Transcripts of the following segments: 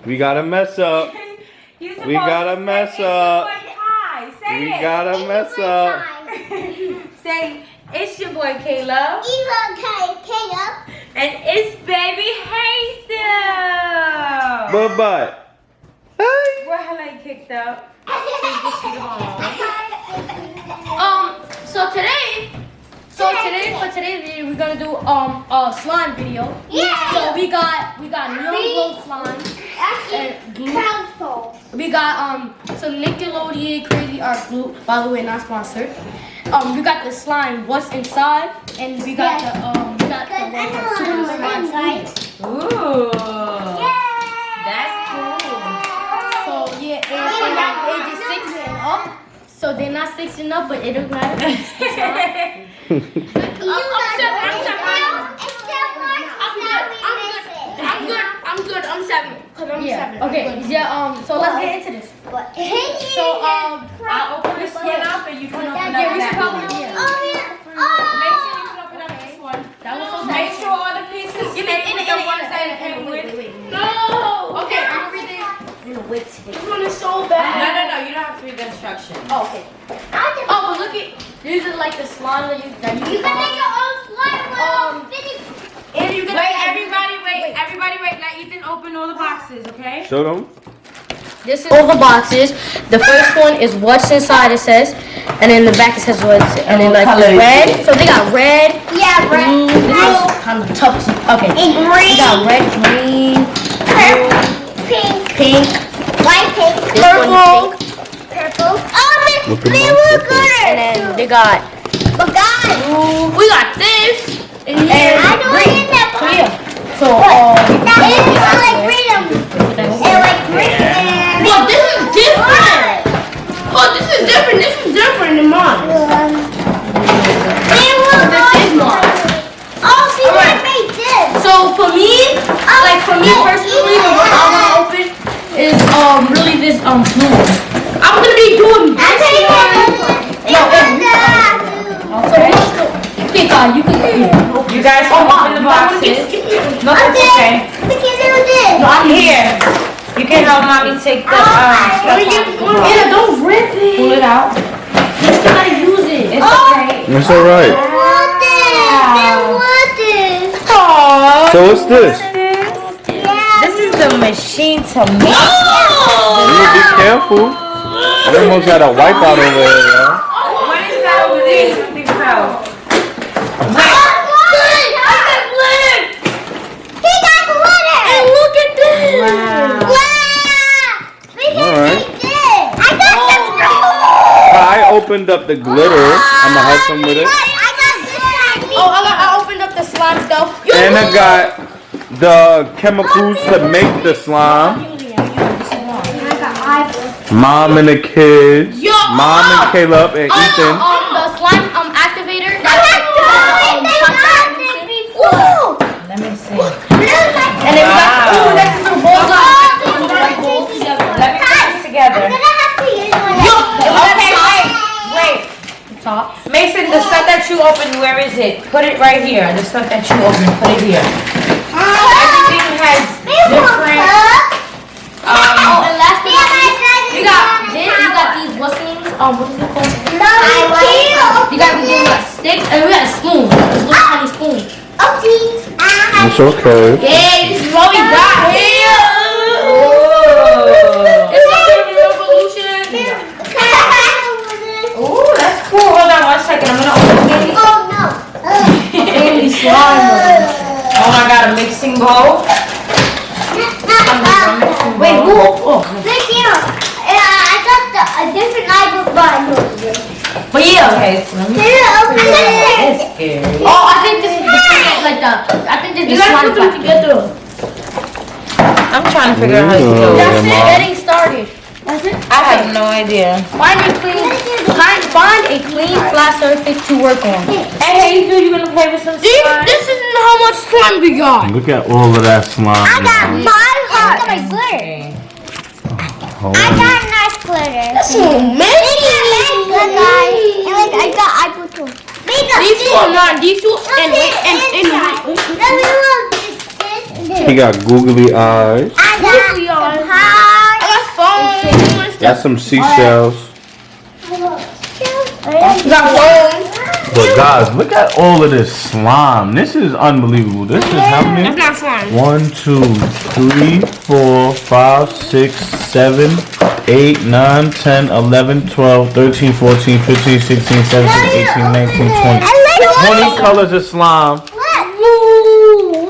We got a mess up. We got a mess up. We got a mess up. Say, it's your boy Caleb. Caleb. And it's baby Hazel. Bye-bye. Hey. Where her leg kicked up. So today video we're gonna do a slime video. Yeah. So we got neon glow slime. And glue. We got some Nickelodeon crazy art glue. By the way, not sponsored. We got the slime. What's inside? And we got the slime. Ooh. That's cool. So yeah, and it just sticks up. So they're not sticking up, but it doesn't matter. I'm good. I'm 7. Cause I'm 7. Okay. Yeah. So let's get into this. So I'll open this one up, and you can open up that. We should probably. Make sure you can open up this one. That was so. Make sure all the pieces stay with the ones that came with. No. Okay. I'm reading. Wait. This one is so bad. No. You don't have to read the instructions. Oh, okay. Oh, but look at. These are like the slime that you can make your own slime. And you can everybody wait. Let Ethan open all the boxes, okay? Show them. This is all the boxes. The first one is what's inside, it says. And then the back it says what's, and then like the red. So they got red. Yeah, red. Blue. This is kind of tough. Okay. And green. We got red, green, pink, light pink, purple. They look good. And then they got blue. We got this. And green. So like freedom. And like green. Well, this is different. Oh, this is different than mine. They look good. Oh, see, I made this. So for me, personally, what I want to open is really this blue. I'm gonna be doing this one. Okay, God, you can. You guys can open the boxes. No, that's okay. No, I'm here. You can help mommy take the stuff out. Yeah, don't rip it. Pull it out. You still gotta use it. It's okay. It's alright. Aww. So what's this? This is the machine to make. You be careful. I almost had a wipeout over here, y'all. What is that over there? Something fell. I opened up the glitter. I'm gonna help him with it. I opened up the slime stuff. And I got the chemicals to make the slime. Mom and the kids. Mom and Caleb and Ethan. The slime activator. Let me see. And then we got that's the balls Let me put this together. Okay, wait. top. Mason, the stuff that you opened, where is it? Put it right here. The stuff that you opened, put it here. Everything has different. And last but not least, we got this. We got these what's names? What is it called? We got sticks and we got a spoon. This little tiny spoon. It's okay. Yeah, this is what we got here. This is the revolution. Ooh, that's cool. Hold on 1 second. I'm gonna open it. Candy slime. Oh my god, a mixing bowl. Wait, who? Oh. I got a different iPhone button. But yeah. Okay, so let me. It's It's scary. Oh, I think this is like the. I think this is the slime put them together. I'm trying to figure out how to do That's it. it. Getting started. That's it. I have no idea. Find a clean flat surface to work on. Hey, Hazel, you gonna play with some slime? This isn't how much slime we got. Look at all of that slime. I got y'all. my heart. I got my glitter. Okay. Hold I on. got nice glitter. So many. Guys, and like I got iPhone too. These two are mine. These two and He got googly eyes. I got Got some seashells. But guys, look at all of this slime. This is unbelievable. This is how many? That's not slime. 1, 2, 3, 4, 5, 6, 7, 8, 9, 10, 11, 12, 13, 14, 15, 16, 17, 18, 19, 20. 20 colors of slime.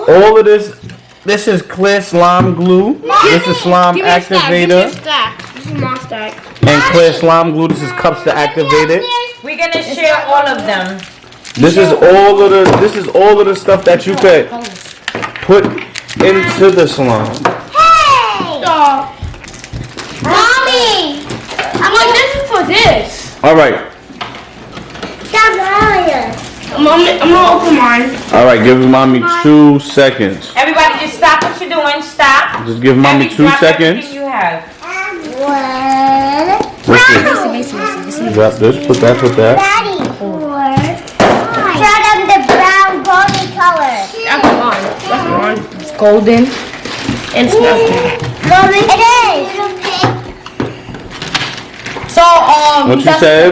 All of this is clear slime glue. This is slime activator. This is my stack. And clear slime glue. This is cups to activate it. We're gonna share all of them. This is all of the stuff that you could put into the slime. Hey! Mommy! I'm like, this is for this. All right. I'm gonna open mine. All right. Give mommy 2 seconds. Everybody, just stop what you're doing. Stop. Just give mommy 2 Drop seconds. everything you have. Got this. Put that. Daddy. Show them the brown golden color. That's mine. It's golden. And it's not. It is. So, What you said?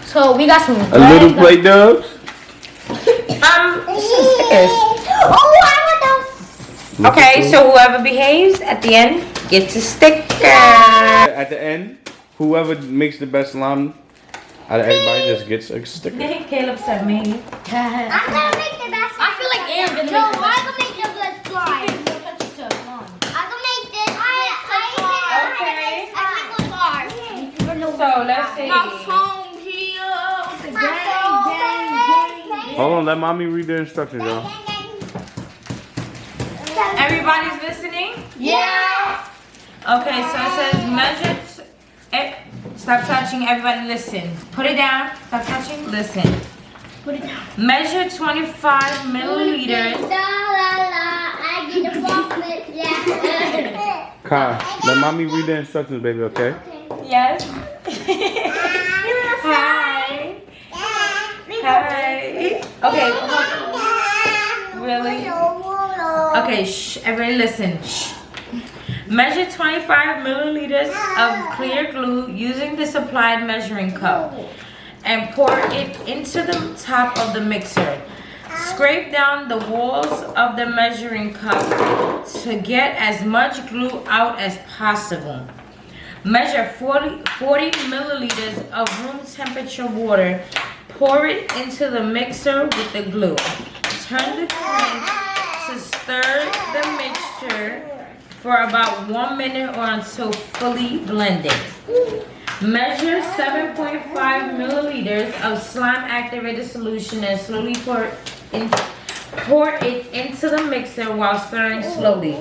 So, we got some. A little play dubs. Stickers. Oh, I want those. Okay, so whoever behaves at the end gets a sticker. At the end, whoever makes the best slime out of everybody just gets a sticker. Caleb said me. I'm gonna make the best. I feel like Aaron's gonna No, make the I'm gonna make the best slime. I'm gonna make this. So let's see. home here. Hold on, let mommy read the instructions, y'all. Everybody's listening? Yeah. Okay, so it says measure. Stop touching. Everybody listen. Put it down. Stop touching. Listen. Put it down. Measure 25 milliliters. Kai, let mommy read the instructions, baby, okay? Yes. Hi. Hi. Okay. Really? Okay. Shh. Everybody listen. Shh. Measure 25 milliliters of clear glue using the supplied measuring cup and pour it into the top of the mixer. Scrape down the walls of the measuring cup to get as much glue out as possible. Measure 40 milliliters of room temperature water. Pour it into the mixer with the glue. Turn the crank to stir the mixture for about 1 minute or until fully blended. Measure 7.5 milliliters of slime activated solution and slowly pour it into the mixer while stirring slowly.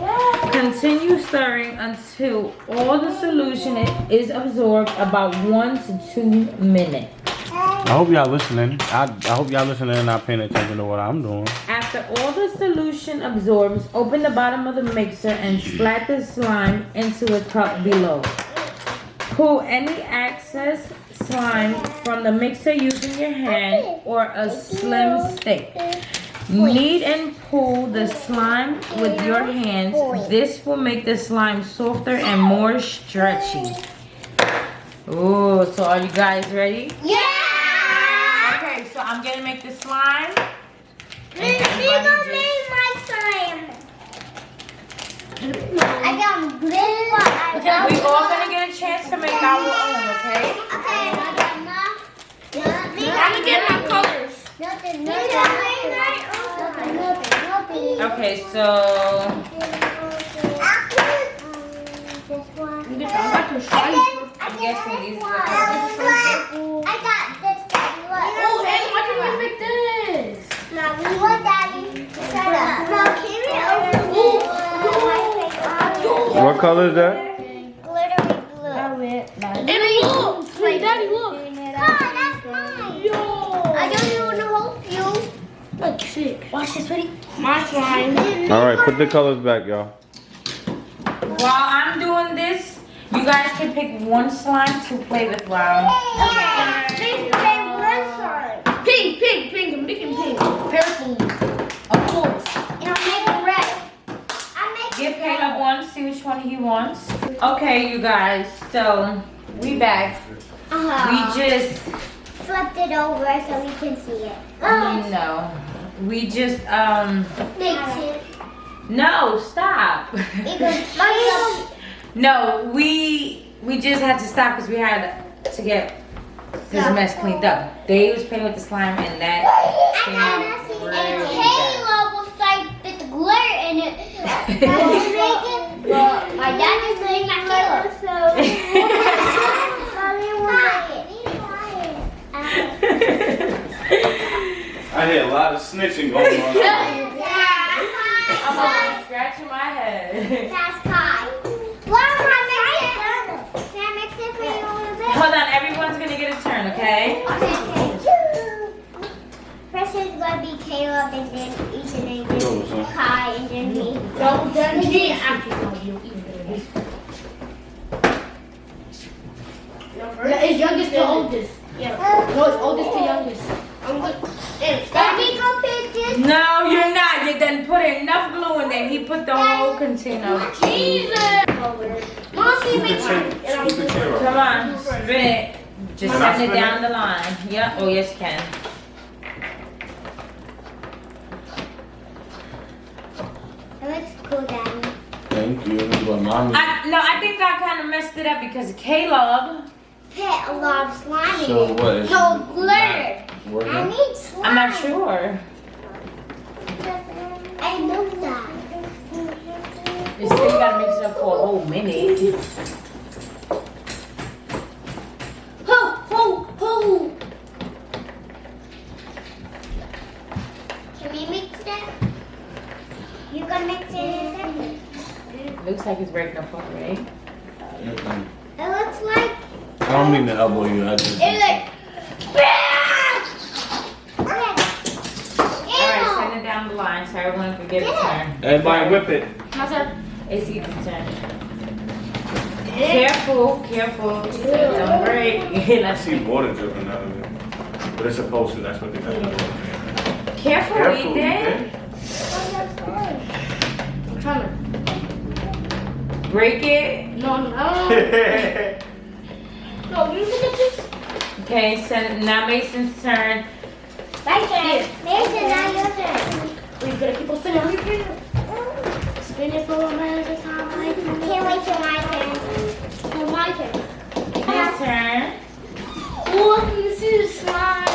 Continue stirring until all the solution is absorbed about 1 to 2 minutes. I hope y'all listening. I hope y'all listening and not paying attention to what I'm doing. After all the solution absorbs, open the bottom of the mixer and splat the slime into the cup below. Pull any excess slime from the mixer using your hand or a slim stick. Knead and pull the slime with your hands. This will make the slime softer and more stretchy. Oh, so are you guys ready? Yeah! Okay, so I'm gonna make the slime. We gonna make my slime. I got glitter. We all gonna get a chance to make our own, okay? Okay. I'm gonna get my colors. Nothing. Okay, so I'm guessing these are the colors. I got this. Oh, and why can't we make this? Now we want Daddy. Shut up. Now can we open? What color is that? Glittery blue. And look, hey, Daddy, look. That's mine. I don't even want to help you. Look, sick. Watch this, ready? My slime. All right, put the colors back, y'all. While I'm doing this, you guys can pick one slime to play with while. Pink and red slime. Pink. I'm making pink. Purple. Of course. And I'm making red. I'm making Give Caleb one, see which one he wants. Okay, you guys, so We back. We just flipped it over so we can see it. no. We just Makes it. no, stop. No, we just had to stop because we had to get this mess cleaned up. They was playing with the slime and that came out really And bad. Kayla will start with the glitter in it. Well, my dad just made my I hear a lot of snitching going on. I'm almost scratching my head. That's Kai. Well, can I mix it for you a little bit? Hold on, everyone's gonna get a turn, okay? First is gonna be Caleb, and then Ethan, and Go, then son. Kai, and then me. No, then me actually no, you even better. Yeah, it's youngest to oldest. Yeah. No, it's oldest to youngest. I'm good. Let me go pick this. No, you're not. You done put enough glue in there. He put the whole container. Jesus. Mom, Scoop the chair up. Come on, spin it. Just Can I send it spin down the line. Yeah. Oh, yes, you can. It looks cool, Daddy. Thank you, but mommy. I think I kind of messed it up because Caleb. Put a lot of slime in So it. what is No, glitter. I working? need slime. I'm not sure. I know that. You still gotta mix it up for a whole minute. Ho, ho, ho. Can we mix that? You can mix it in a second. Looks like it's breaking apart, right? Mm-mm. It looks like. I don't mean to elbow you. I just. It's like. Alright, send it down the line so everyone can get a turn. Everybody whip it. My turn. It's Ethan's turn. Careful, careful. Don't break. I Let's see water dripping out of it. But it's supposed to. That's what they got to do. Careful, Careful, Ethan. I'm trying to. Break it. No. Ethan. No, you look at this. Okay, send now Mason's turn. Mason, now your turn. We're gonna keep on spinning. Spin it for a minute at a time. Can't wait till my turn. For my turn. His turn. Oh, this is slime.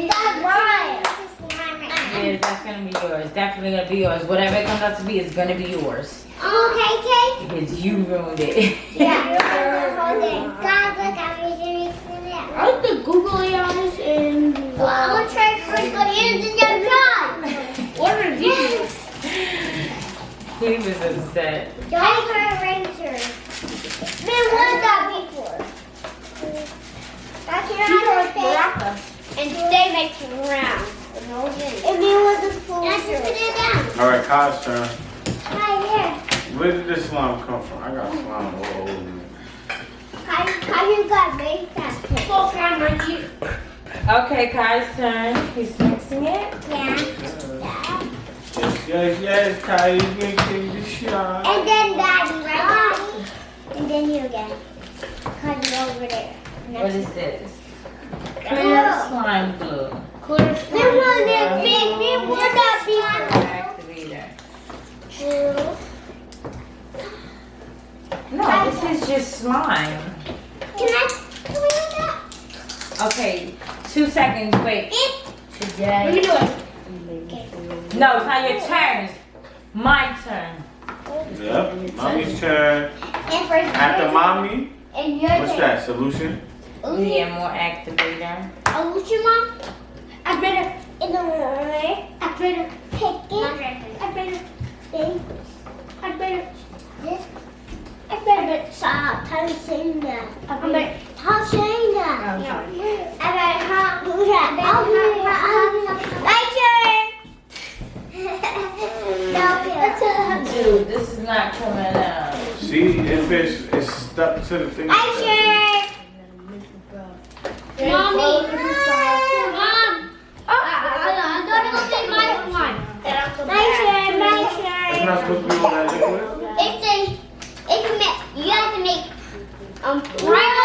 That's right. Yeah, that's gonna be yours. Definitely gonna be yours. Whatever it comes out to be is gonna be yours. Okay, Because you ruined it. yeah. Hold it. God, look, I'm using it. I like the googly eyes and Well, I'm gonna try first, but you didn't try. what are these? He was upset. Diaper Ranger. Been one that before. That's These are like your maracas. and they make you round. If you want the full just put it down. All right, Kai's turn. Right Where did this slime come from? I got slime all over me. here. How you got made that? Full camera here. Okay, Kai's turn. He's mixing it. Yeah. Yes, Kai, you making the shot. And then Daddy, right? And then you again. Cause you're over there. What is this? Clear slime glue. Clear This one is big. This one got big. Activator. Two. No, this is just slime. Can we do that? Okay, 2 seconds. Wait. Let me do it. No, it's not your turn. It's my turn. Yep, mommy's turn. And for After mommy, and your what's turn. that? Solution? Yeah, more activator. Olution, Mom? I better. In the way. I better. Pick it. I better. Then I better. this. I better stop. How to sing that? I better. How to sing that? I'm sorry. I better how do that. My turn. Dude, this is not coming out. See, if it's stuck to the thing. My turn. Mommy. Mom. I'm gonna go take my one. My turn. My turn. It's not supposed to be on that liquid? You have to make right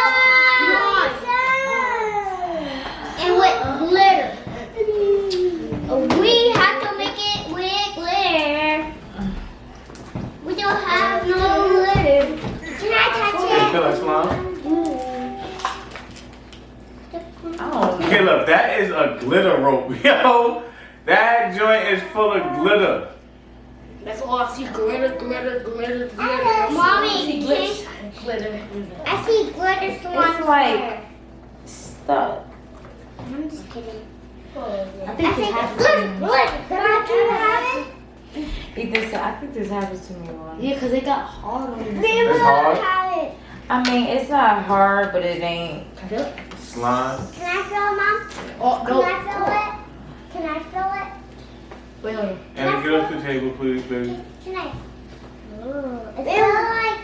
rope. Yo, that joint is full of glitter. That's all I see. Glitter. Mommy, Glitter. I see glitter slime. It's like stuff. I'm just kidding. I I think think it happens. glitter. Can I do that? Ethan said, I think this happens to me a lot. Yeah, because it got hard on me. It's hard. I mean, it's not hard, but it ain't. Slime. Can I fill it, Mom? Oh, Can no. I fill it? Can I fill it? Wait, hold on. And get off the table, please, baby. Can I? It feels like.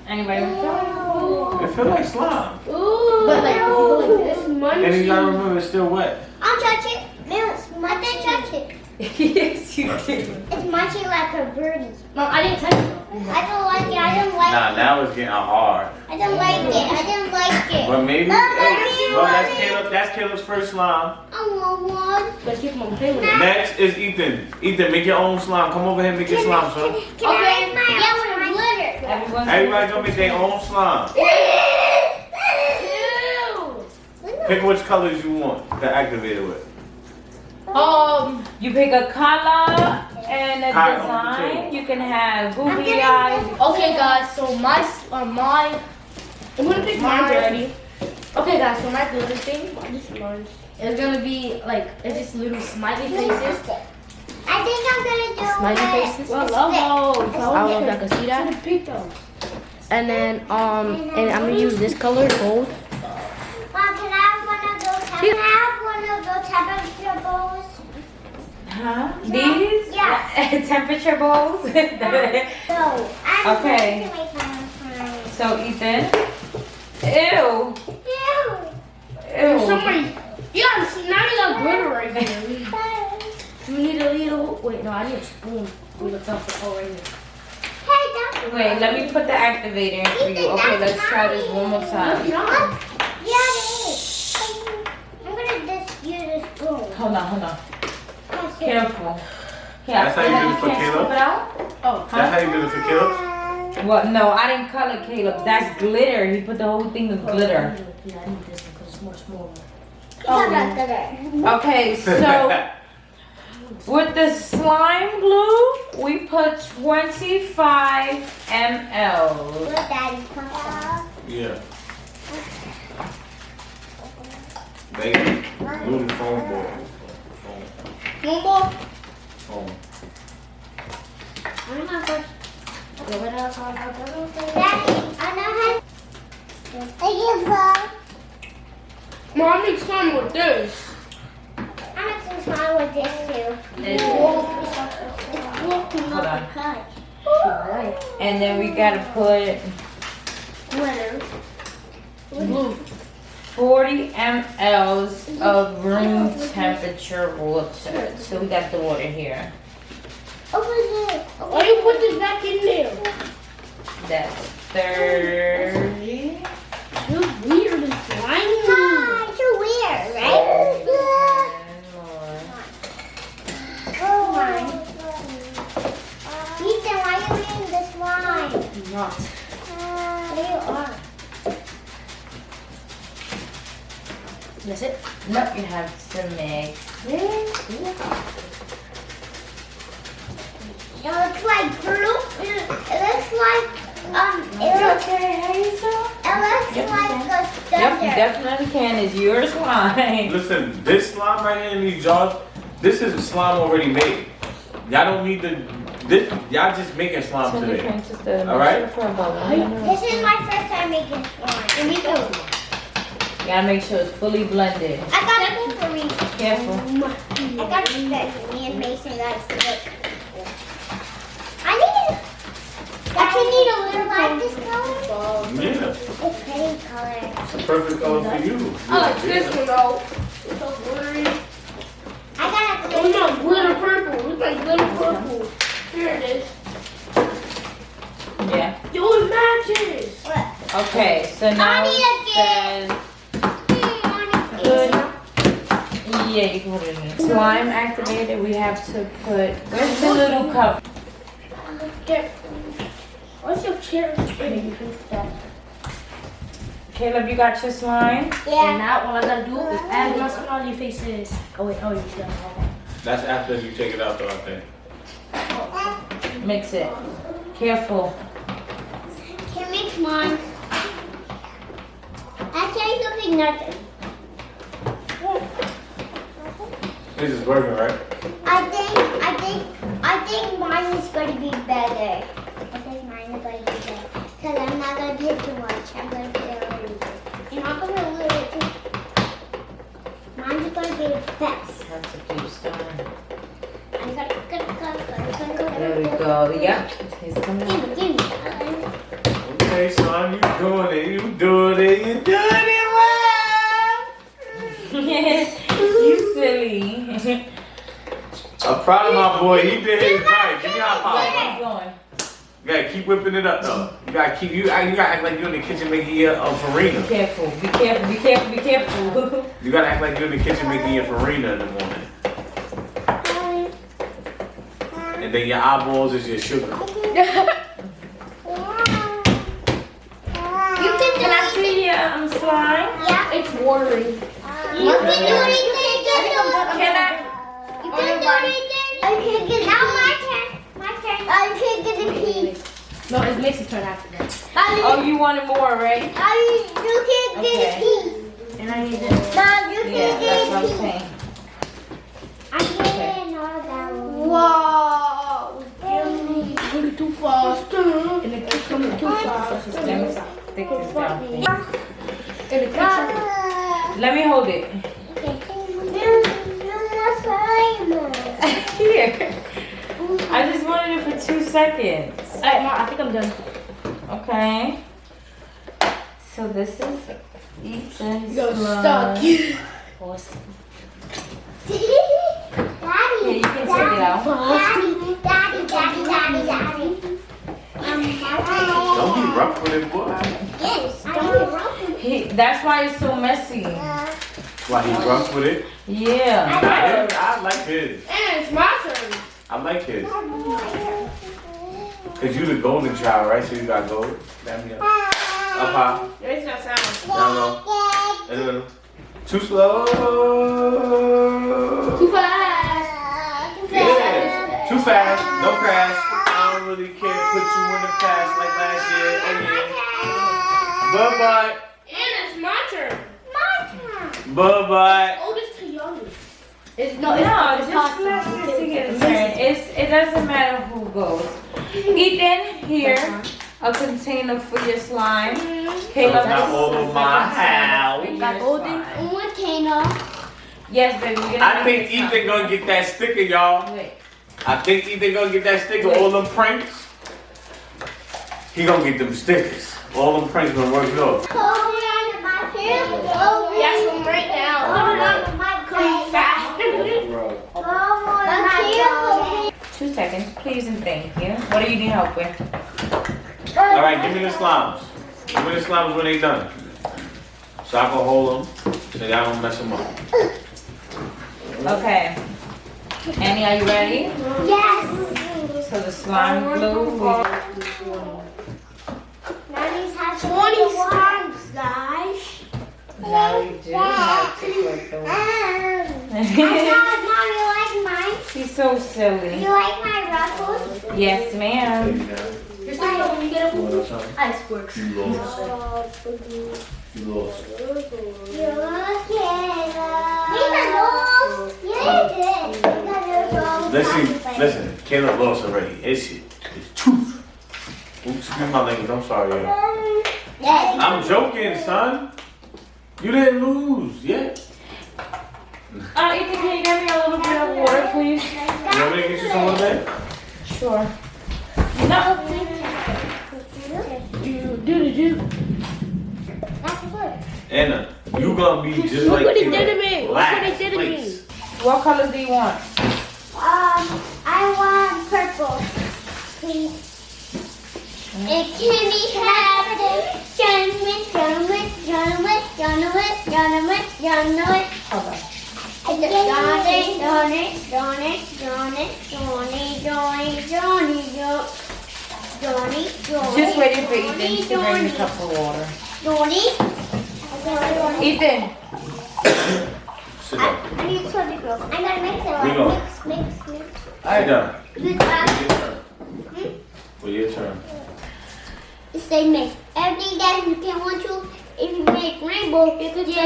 Anybody want to It feels like slime. Ooh. But like, if you go like this, And you gotta remember, it's still wet. I'll touch it. No, I didn't touch it. Yes, you did. It's munching like a birdie. Mom, I didn't touch it. I don't like it. I don't like Nah, it. now it's getting hard. I don't like it. I don't like it. But maybe, Mom, hey, well, I that's Caleb's first slime. want one. But keep on playing with it. Next is Ethan. Ethan, make your own slime. Come over here and make your slime, son. Can I have my own glitter? Everybody gonna make their own slime. Pick which colors you want to activate it with. You pick a color and a Alright, on the design. table. You can have I'm googly getting eyes. Okay, guys. So my, I'm gonna pick mine already. Okay, guys. So my glitter thing is gonna be like it's just little smiley faces. I think I'm gonna do Smiley it. faces. I love those. I don't know if I can see that. And then and I'm gonna use this color, gold. Mom, can I have one of those? Can I have one of those temperature bowls? Huh? These? Yeah. Temperature bowls? No. I'm Okay. going to make my own slime. So, Ethan. Ew. Ew. Ew. Somebody, yeah, now you got glitter right here. You need a little. Wait, no, I need a spoon. We look up the color right here. Hey, that's Wait, let me put the activator in for you. Okay, let's try this one more time. Yeah, it is. I'm gonna just use a spoon. Hold on. That's it. Careful. Yeah, That's how you do it for can't Caleb? scoop it out? Oh, That's how you do it for Caleb? Well, no, I didn't color Caleb. That's glitter. He put the whole thing of glitter. yeah, I need this one because it's more smaller. Okay, so with the slime glue, we put 25 ml. Will Daddy come out? Yeah. Baby, glue the foam ball. Foam. I'm not going Daddy, I know how. Thank you, Bob. Mom, I'm mixing slime with this. I'm mixing slime with this too. Hold on. And then we gotta put Glitter. Blue. 40 mLs of room temperature water. So we got the water here. Over there. Why you put this back in there? That's 30. You're weird and slimy. Ah, it's so weird, right? Oh my. Ethan, why are you eating the slime? Not. There you are. That's it. Nope, you have to mix. It looks like glue. It looks like like a Yep, you stutter. definitely can. It's your slime. Listen, this slime right here in these jars, this is slime already made. Y'all don't need y'all just making slime today. All right? This is my first time making slime. Me too. You gotta make sure it's fully blended. I got it for me. Careful. I got it for me and Mason guys. Look. I can need a little like this color. Yeah, It's pretty color. it's the perfect color for you. I like this one though. It's so glittery. I got a Oh no, glitter purple. It's like glitter purple. Here it is. Yeah. Yo, it matches. What? Okay, so now Mommy it again. says good. Yeah, you can put it in. Slime activated, we have to put, where's the little cup? Here. What's your chair? Caleb, you got your slime? And Yeah. now all I gotta do is add my smiley faces. Oh wait, oh you should. Okay. That's after you take it out though, I think. Mix it. Careful. Can mix mine. Actually, it could be nothing. This is working, right? I think mine is going to be better. I think mine is going to be better. Because I'm not going to put too much. I'm going to put a little bit. And I'm going to put a little bit too. Mine is going to be the best. Have to do some. I'm going to There we go. Yep. He's coming. Give me. Okay, son, you doing it, you doing it, you doing it well. You silly. I'm proud of my boy. He did his right. Give me a high five. Keep going. You gotta keep whipping it up though. You gotta keep you gotta act like you're in the kitchen making your farina. Be careful. Be careful. Be careful. Be careful. You gotta act like you're in the kitchen making your farina in the morning. And then your eyeballs is your sugar. Can I see your slime? Yeah. It's watery. You can do anything. Can I? You can do anything. Okay, now my turn. My turn. I can get a piece. No, it's Macy's turn after that. Oh, you wanted more, right? You can get a Okay. piece. And I need this. Mom, you Yeah, can that's get what a I'm piece. saying. I can't know that one. Wow. Going too fast. And the kids coming too fast. Let me stick this down. In the kitchen. Let me hold it. Here. I just wanted it for 2 seconds. Alright, Mom, I think I'm done. Okay. So this is Ethan's You're slime. stuck. Here, you can take it out. Daddy. Don't be rough with it, boy. Yes, That's why it's so messy. Why he rough with it? Yeah. I like his. And it's my turn. I like his. Cause you the golden child, right? So you got gold. Damn me up. Up high. It's not sound. Down low. And then too slow. Too fast. Yeah. Too fast. No crash. I don't really care. Put you in the past like last year. Oh yeah. Bye And it's my turn. bye. Bye bye. Oldest to youngest. Just let Sissy get a turn. It doesn't matter who goes. Ethan, here, a container for your slime. Caleb, Not all of my house. Got golden. Yes, baby. We're gonna I make think this Ethan gonna get that sticker, y'all. Wait. I think Ethan gonna get that sticker. All them pranks. He gonna get them stickers. All them pranks gonna work off. Yes, from right now. Come fast. 2 seconds, please and thank you. What do you need help with? All right, give me the slimes. Give me the slimes when they done. So I can hold them so y'all don't mess them up. Okay. Annie, are you ready? Yes. So the slime glue. Daddy's has 20 slimes, guys. Now you do have to put the Mommy, you like mine? She's so silly. You like my ruffles? Yes, ma'am. Just like when you get a ice works. You lost. You lost. These are those. Yeah, Listen, Caleb lost already. His shit is truth. Oops, excuse my language. I'm sorry, y'all. I'm joking, son. You didn't lose yet. Ethan, can you get me a little bit of water, please? You want me to get you some of that? Sure. No. Anna, you gonna be just Look like what he Caleb. did to me. Look what he Last did to me. place. What colors do you want? I want purple, please. And can we have this? Gentlemen. Hold on. Johnny. Just waiting for Ethan to bring a cup of water. Johnny. Ethan. Sit down. I need toilet roll. I gotta mix it. We go. Mix. Sit down. Good job. For your turn. Say mix. Everything that you can want to, if you make rainbow, you could just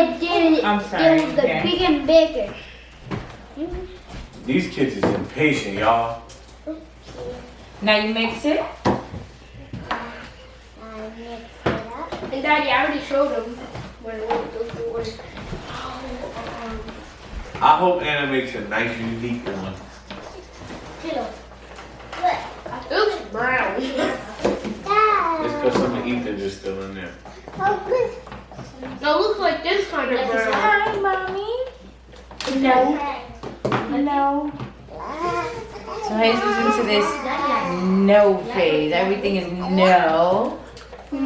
I'm sorry, do the okay. bigger and bigger. These kids is impatient, y'all. Now you mix it. Mix it up. And Daddy, I already showed him where those two were. I hope Anna makes a nice, unique one. Hello. Look. Oops, brown. It's because some of Ethan's is still in there. No, it looks like this kind of brown. Hi, mommy. No. So Jesus into this no phase. Everything is no. Mom,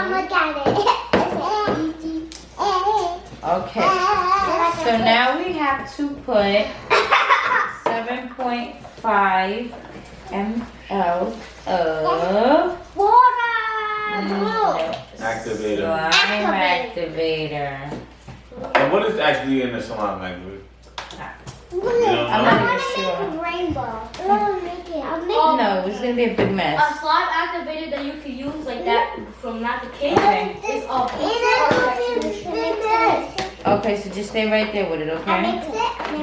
look at it. Okay. So now we have to put 7.5 ml of Water. Activator. slime activator. And what is actually in the slime activator? I'm don't not gonna even sure. make a rainbow. I'm making. No, it's gonna be a big mess. A slime activator that you can use like that from not the cake. Okay. It's all Okay, so just stay right there with it, I okay? mix it.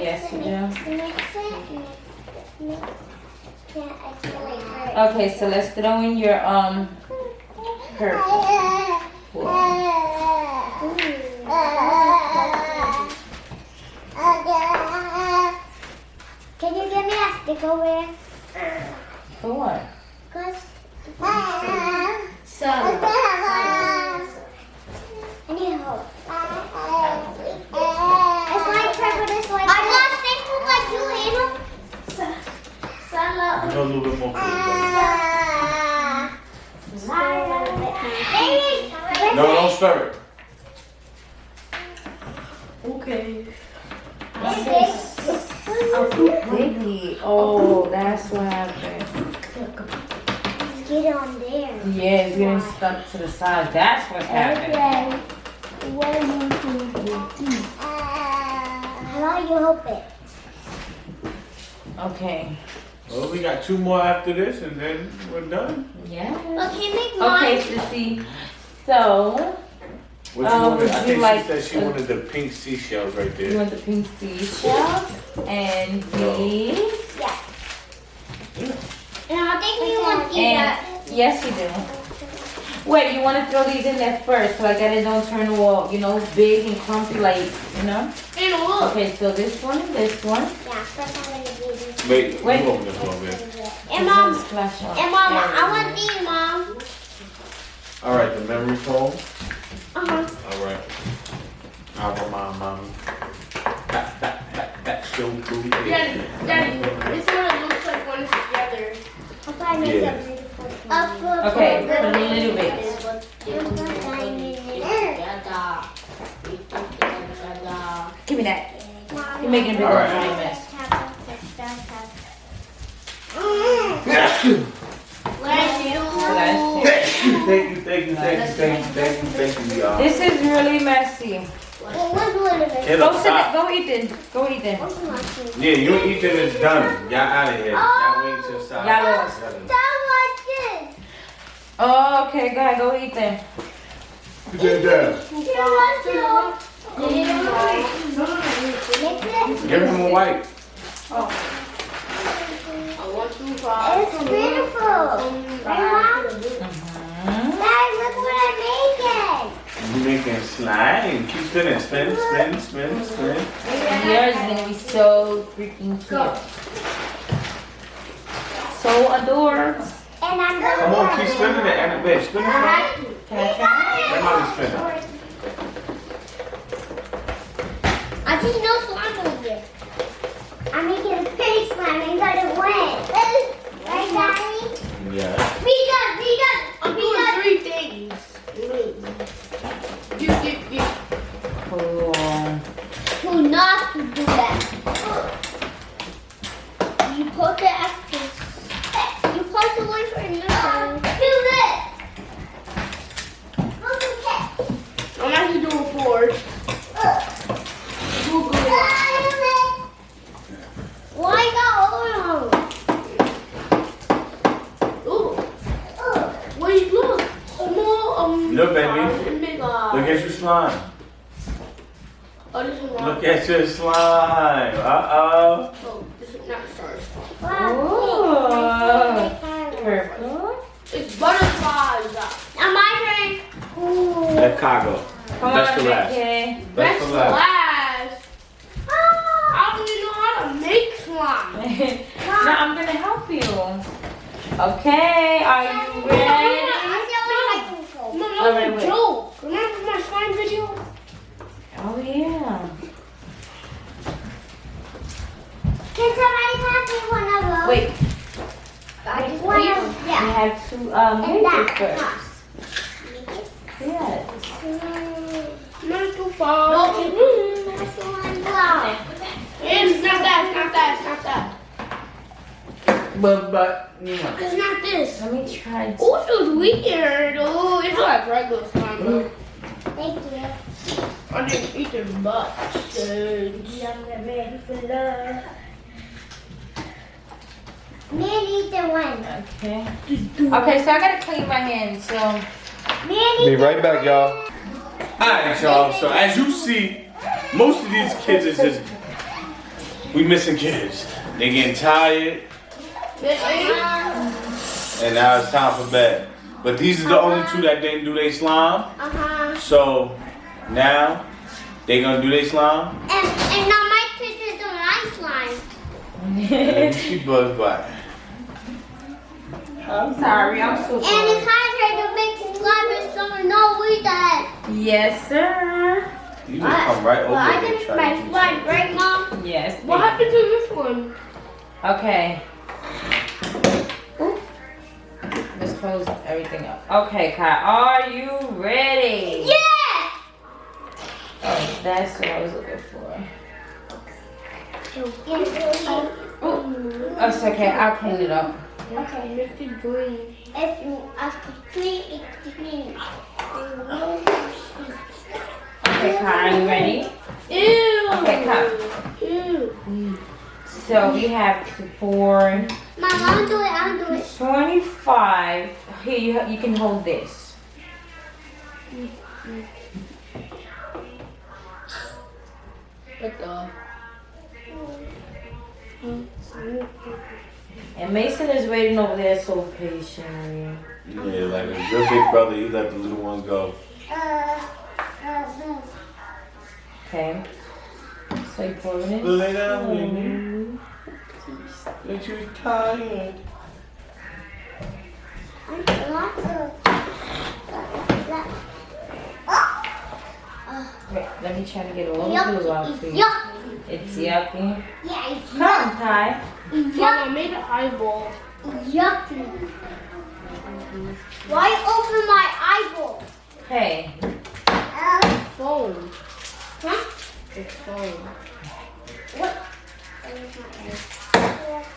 Yes, you do. Mix. Yeah, I feel like hurt. Okay, so let's throw in your purple. Can you give me a stick over here? For what? Cause So, I need help. It's like purple, this way. I'm not safe with like you, Hannah. A little bit more. No, don't stir it. okay. Biggie. Oh, that's what happened. Get on there. Yeah, it's getting stuck to the side. That's what's happening. How about you help it? Okay. Well, we got 2 more after this, and then we're done. Yeah. Okay, make mine. Okay, Sissy. So, What you wanted? would I you think like she said she wanted the pink seashells right you there. want the pink seashells and these. Yeah. And I think we want these. And yes, you do. Wait, you want to throw these in there first, so like that it don't turn all, big and clumpy, like, And look. Okay, so this one and this one. Yeah, first I'm gonna do this. Wait, Wait. you open this one, babe. And mom, Splash on. I want these, mom. All right, the memory foam. Uh-huh. All right. I'll remind mommy. That's so cool. Daddy, this one looks like one is together. I'll try to make Yeah. a beautiful thing. Okay, put a little bit. Give me that. You're making a big All right. giant mess. Thank you, y'all. This is really messy. Get Go up sit. top. Go Ethan. Go Ethan. Yeah, you and Ethan is done. Y'all out of here. Y'all wait till side. Y'all lost. Oh, okay, go ahead. Go Ethan. Put that down. Give him a wipe. It's beautiful. Mom, Dad, look what I'm making. You making slime. Keep spinning. Spin. Yours is gonna be so freaking cute. So adorbs. And I'm gonna Come on, keep spinning it. And babe, spin it. Can I try? Let mommy spin it. I just know slime over here. I'm making a pretty slime and got it wet. Right, Daddy? Yeah. Be done. I'm doing 3 things. You. Cool. Do not do that. You put the extra. You put the one for another. Do this. extra slime. Uh-oh. Oh, this is not stars. Ooh. Purple. It's butterflies. Now my turn. Ooh. Let Chicago. Come Best on, for last. Vicky. Best for last. last. I don't even know how to make slime. Now I'm gonna help you. Okay, are you ready? No, that Alright, was wait. a joke. Remember my slime video? Oh yeah. Can somebody pass me one of those? Wait, I just want to, we yeah. have to And make that. it first. Yes. Not too far. That's one. Wow. It's not that. But, you know. It's not this. Let me try. Oh, this is weird. Oh, it's like regular slime. Though. Thank you. I didn't eat their butts. I'm ready for love. Man, eat the one. Okay. Okay, so I gotta clean my hands. So Man, Be right back, y'all. Alright, y'all. So as you see, most of these kids is just we missing kids. They getting tired, and now it's time for bed. But these are the only two that didn't do their slime. So now they gonna do their slime. And now my picture is my slime. And she buzzed by. I'm sorry, I'm so And sorry. it's hard to make slime with someone know we that. Yes, sir. You just come right over I here and did try my to do slime, right, Mom? Yes. What happened to this one? Okay. Let's close everything up. Okay, Kai, are you ready? Yes! Oh, that's what I was looking for. Oh, it's okay. I'll clean it up. Okay, make it green. If you ask me, it's clean. Okay, Kai, are you ready? Ew. Okay, Kai. Ew. So we have to pour Mom, I'll do it. 25. Here, you can hold this. What the? And Mason is waiting over there so patiently. Yeah, like a good big brother, he let the little ones go. Okay. So you pour it in. Lay down, baby. That you tired. Wait, let me try to get all the glue out for you. It's yucky. Yeah, it's Come, Kai. Mom, I made an eyeball. yucky. Why open my eyeball? Hey. Phone. Huh? It's phone. What?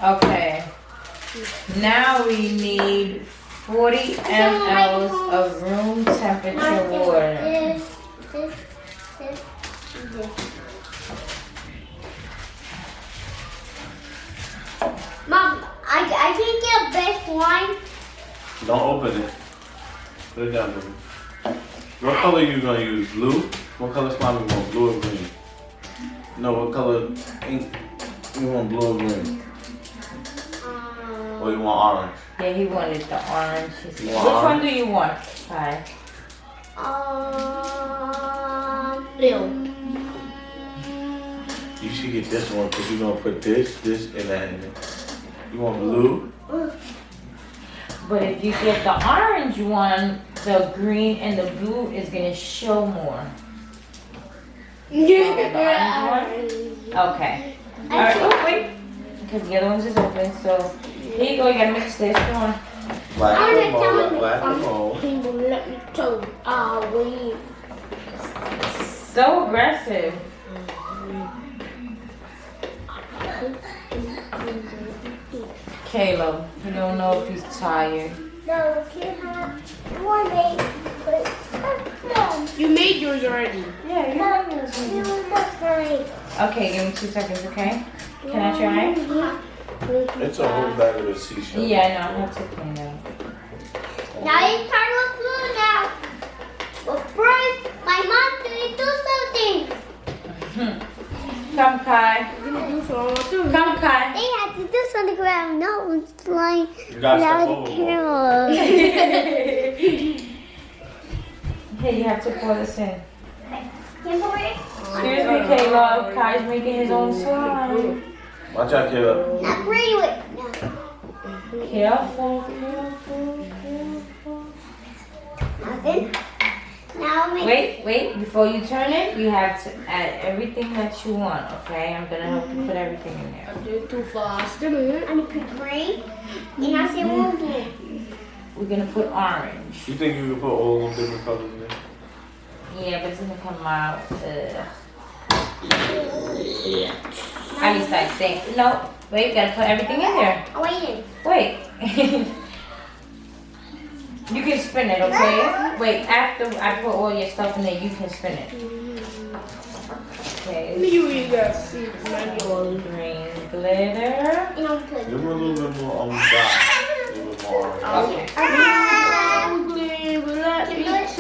Okay. Now we need 40 ml of room temperature water. This. Mom, I can get best wine. Don't open it. Put it down, baby. What color you gonna use? Blue? What color slime you want? Blue or green? No, what color ink you want? Blue or green? Or you want orange? Yeah, he wanted the orange. He said. You Which want one orange? do you want, Kai? Ew. You should get this one because you're gonna put this, and that in it. You want blue? But if you get the orange one, the green and the blue is gonna show more. Yeah. Okay. Alright, oh wait. Because the other one's is open, so here you go, you gotta mix this. Come on. Black I'm and gonna gold, tell black and gold. He will let me tell you. Wait. So aggressive. Caleb, you don't know if he's tired. No, can have one egg, but You made yours already. Yeah, you know yours. it was just great. Okay, give me 2 seconds, okay? Can I try? It's a whole bag of the seashell. Yeah, I know, I have to clean it. Now it's time to blue now. But first, my mom needs to do something. Come, Kai. Come, Kai. They had to do this on the ground. No, it's like You got without stuff the over. camera. Here, you have to pour this in. Kimberly? Excuse me, Caleb. Kai's making his own slime. Watch out, Caleb. Not pretty with. No. Careful. Nothing. Now make Wait. Before you turn it, you have to add everything that you want, okay? I'm gonna help you put everything in there. I'm doing too fast. I'm gonna put green. And I say one again. We're gonna put orange. You think you can put all them different colors in there? Yeah, but it's gonna come out. At least I think. No, wait, you gotta put everything in there. I'm waiting. Wait. You can spin it, okay? Wait, after I put all your stuff in there, you can spin it. Okay. You eat that seed manual. Green glitter. And I'll put. Give them a little bit more on the side. A little bit more orange. Okay. I'm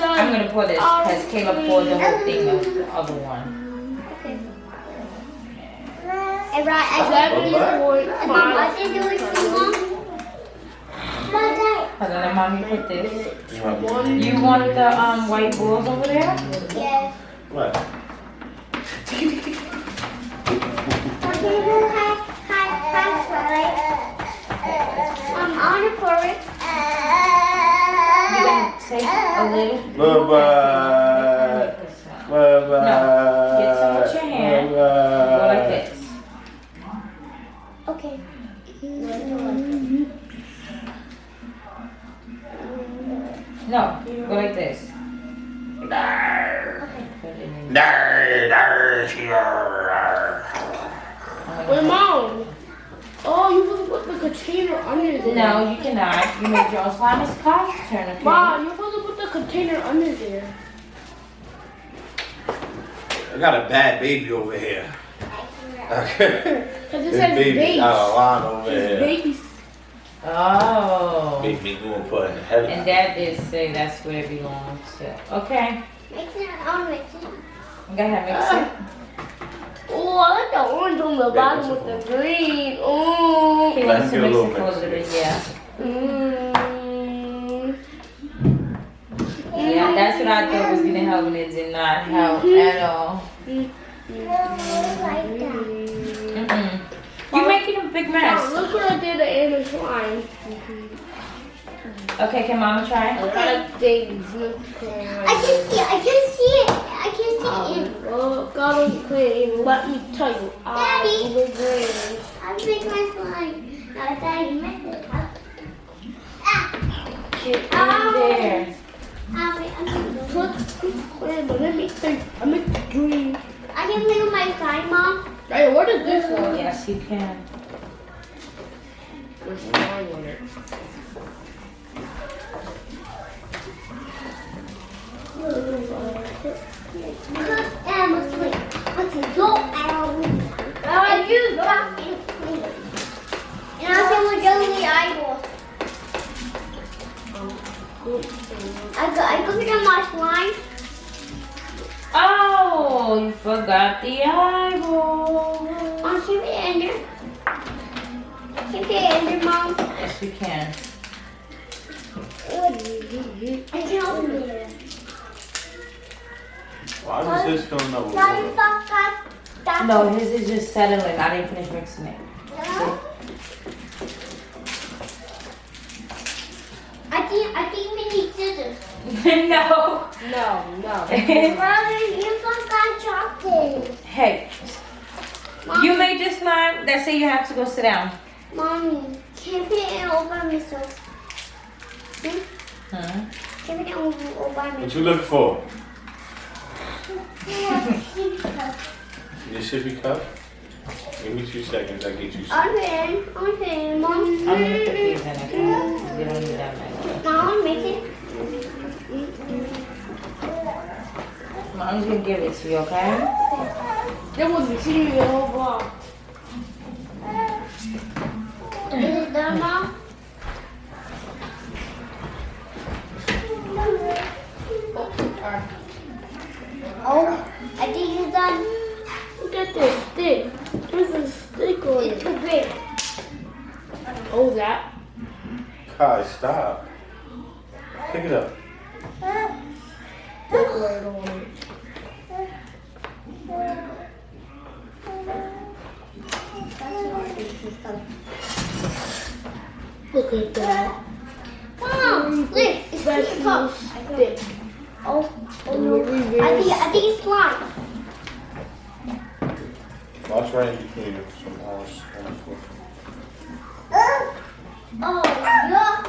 I'm gonna pour this because Caleb poured the whole thing of the other one. Okay. And right, I did do it too long. Hold on, let mommy put this. You want the white balls over there? Yes. What? I'm on it for it. You're gonna take a little. Bye-bye. Bye-bye. No, get some with your hand. Go like this. Okay. No, go like this. Put it in. Wait, Mom. Oh, you supposed to put the container under there. No, you cannot. You made your own slime. It's Kai's turn, okay? Mom, you're supposed to put the container under there. I got a bad baby over here. Okay. Because it This says baby base. got a line over here. Base. Oh. Baby going put in the head. And Dad did say that's where it belongs to. Okay. Mix it. I'll mix it. Go ahead, mix it. Oh, I like the orange on the bottom with the green. Oh. He Let's wants to get a mix little it for a mix. little bit, yeah. Mm. Yeah, that's what I thought was gonna help, and it did not help at all. Like that. Mm-mm. You're making a big Mom, mess. look what I did in the slime. Okay, can Mama try? I got a things. I can see it. I can see it. I can see it. Oh, God is clean. Let me tell you. Daddy. The green. I'll make my slime. Now, Daddy, mess it up. Get in there. I'll make Let me think. I make green. I can make my slime, Mom. Hey, what is this one? Yes, you can. There's slime on it. And let's clean. Okay, go out. You drop and clean. And I'll say we're doing the eyeball. I go get my slime. Oh, you forgot the eyeball. I'll keep it in there. Keep it in there, Mom. Yes, you can. I can open it. Why does this feeling up with Daddy, water? fuck that. No, his is just settling. I didn't finish mixing it. I think we need scissors. No. No. Mommy, you forgot chocolate. Hey, you made your slime. That's it. You have to go sit down. Mommy, can put it all by myself. Huh? Can put it all by What myself. you looking for? Yeah, Your sippy cup? Give me 2 seconds. I'll get you some. okay, Mom. I'm gonna put these in. Okay. You don't need that many. Now I'll make it. Mom's gonna give it to you. Okay. There was a cereal box. Is it done, Mom? Oh, I think it's done. Look at this. Wait. Oh, that. Kai, stop. Pick it up. Look at that. Mom, look, it's too close. Oh, no. I think it's slime. Watch right in between you. Some horse. Oh, yuck.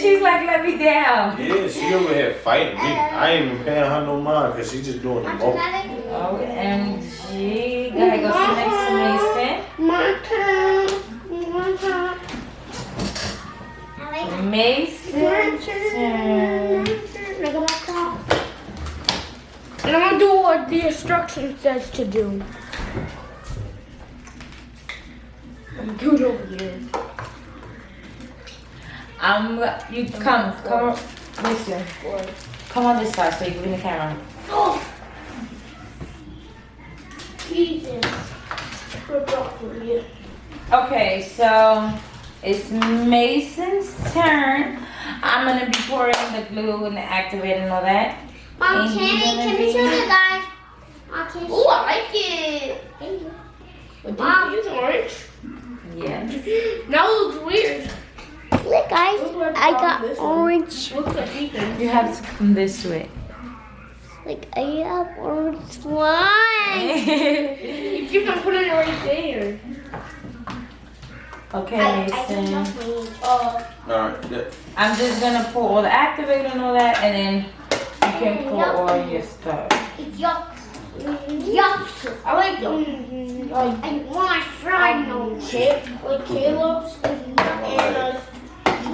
She's like, let me down. Yeah, she over here fighting me. I ain't even paying her no mind because she just doing the most. OMG. Gotta go sit next to Mason. My turn. My turn. Mason's turn. And I'm gonna do what the instruction says to do. I'm good over here. You come, listen. Come on this side so you can be in the camera. Oh! Jesus. Good job for you. Okay, so it's Mason's turn. I'm gonna be pouring the glue and the activator and all that. Mom, And can we show the guys? Ooh, I like it. Thank you. But do you use orange? Yes. Now it looks weird. Look, guys, I got orange. Looks like Ethan. You have to come this way. Like, I have orange slime. You keep on putting it right there. Okay, I Mason. can just wait. Alright, yeah. I'm just gonna pour all the activator and all that, and then you can pour all your stuff. It's yuck. Yuck. I like them. I want to try no. Like Caleb's and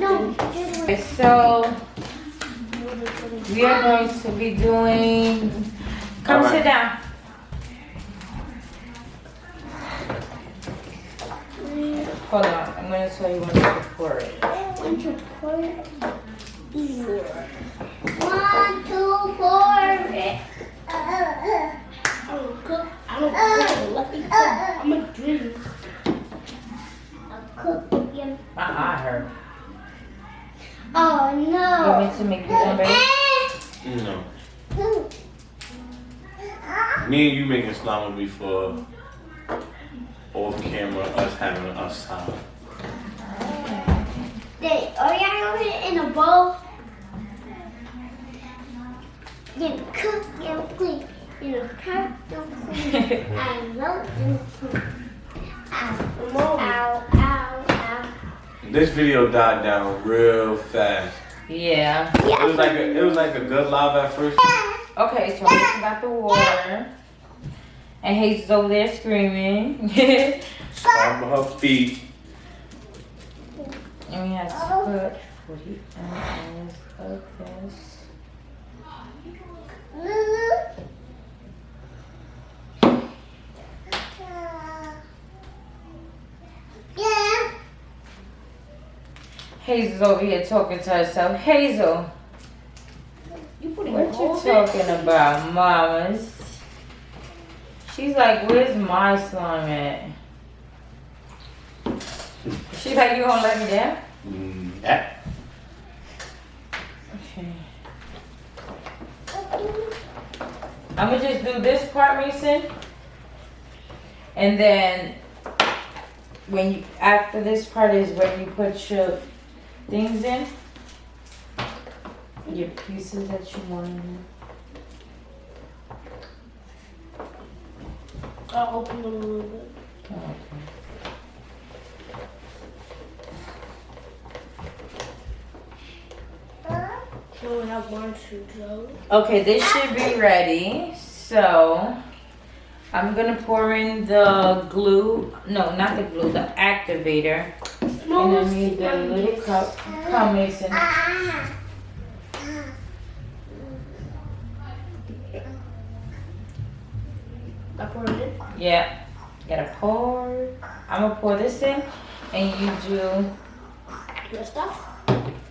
No. Okay, so we are going to be doing. Come All right. sit down. Hold on, I'm gonna tell you when to pour it. One, two, pour it. 1, 2, pour it. I don't cook. I don't cook. Let me cook. I'm a dream. Cook him. I heard. Oh You no. want me to make you one, baby? No. Me and you making slime will be for off camera, us having us time. Are you gonna put it in a bowl? Then cook and clean. You know, cook and clean. And roll and clean. Ow, ow, ow, ow. This video died down real fast. Yeah. It was like a good live at first. Okay, so Mason got the water. And Hazel's over there screaming. Slime with her feet. And we have to put 40 ounces of this. Yeah. Hazel's over here talking to herself. Hazel, You putting what you talking about, mamas? She's like, where's my slime at? She's like, you gonna let me down? Yeah. Okay. I'm gonna just do this part, Mason. And then when you, after this part is when you put your things in. Your pieces that you want in there. I'll open them a little bit. Okay. So I have one, two, go. Okay, this should be ready. So I'm gonna pour in the glue. No, not the glue, the activator. And I need the little cup. Come, Mason. I pour it in. Yeah. Gotta pour. I'm gonna pour this in, and you do. Your stuff.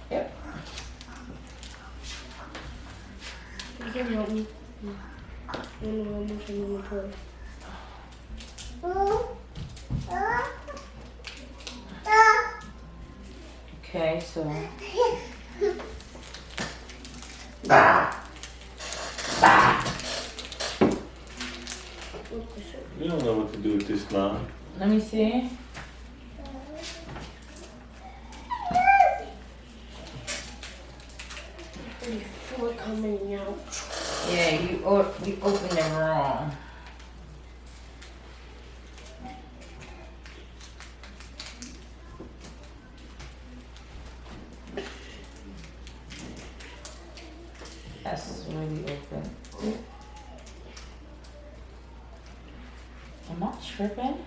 Yep. You can help me. Okay, so You don't know what to do with this, Mom. let me see. Before coming out. Yeah, you opened it wrong. That's really open. Am I tripping?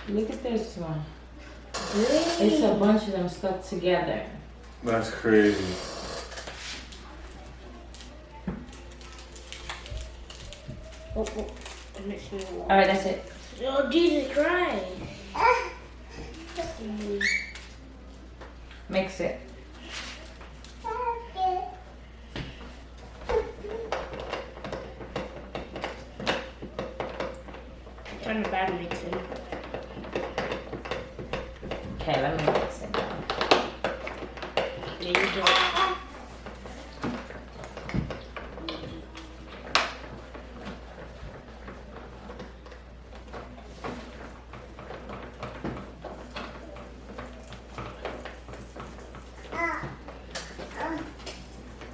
Look at this one. It's a bunch of them stuck together. That's crazy. Alright, that's it. Oh, Jesus Christ. Mix it. Trying to bad mix it. Okay, let me mix it now. There you go.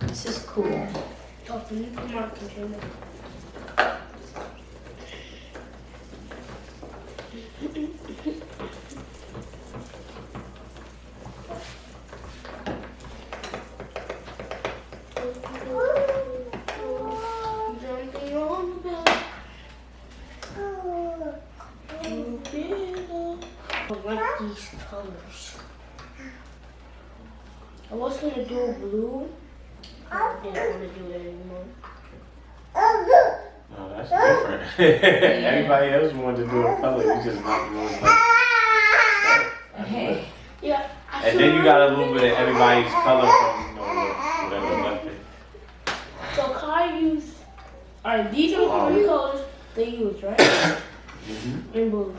This is cool. Oh, can you come out container? Jumping on the bed. I like these colors. I was gonna do blue. I didn't want to do it anymore. Oh, that's different. Everybody else wanted to do a color. You just not doing like. Hey. Yeah. And then you got a little bit of everybody's color from whatever left it. So Kai used. Alright, these are the three colors they used, right? And blue.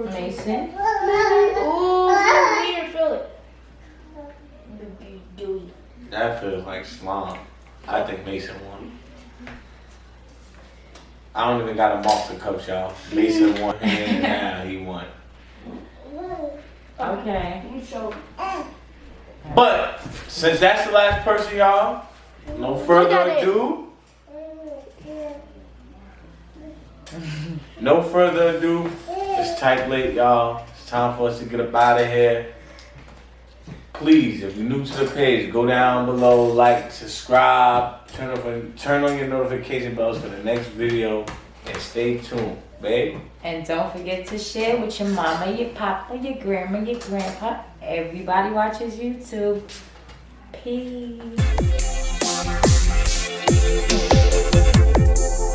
Mason. Ooh, it's weird, feel it. Gooey. That feels like slime. I think Mason won. I don't even got him off the cups, y'all. Mason won hands down. He won. Okay. Let me show. But since that's the last person, y'all, no further ado. No further ado. It's tight late, y'all. It's time for us to get up out of here. Please, if you're new to the page, go down below, like, subscribe, turn on your notification bells for the next video, and stay tuned, babe. And don't forget to share with your mama, your papa, your grandma, your grandpa. Everybody watches YouTube. Peace.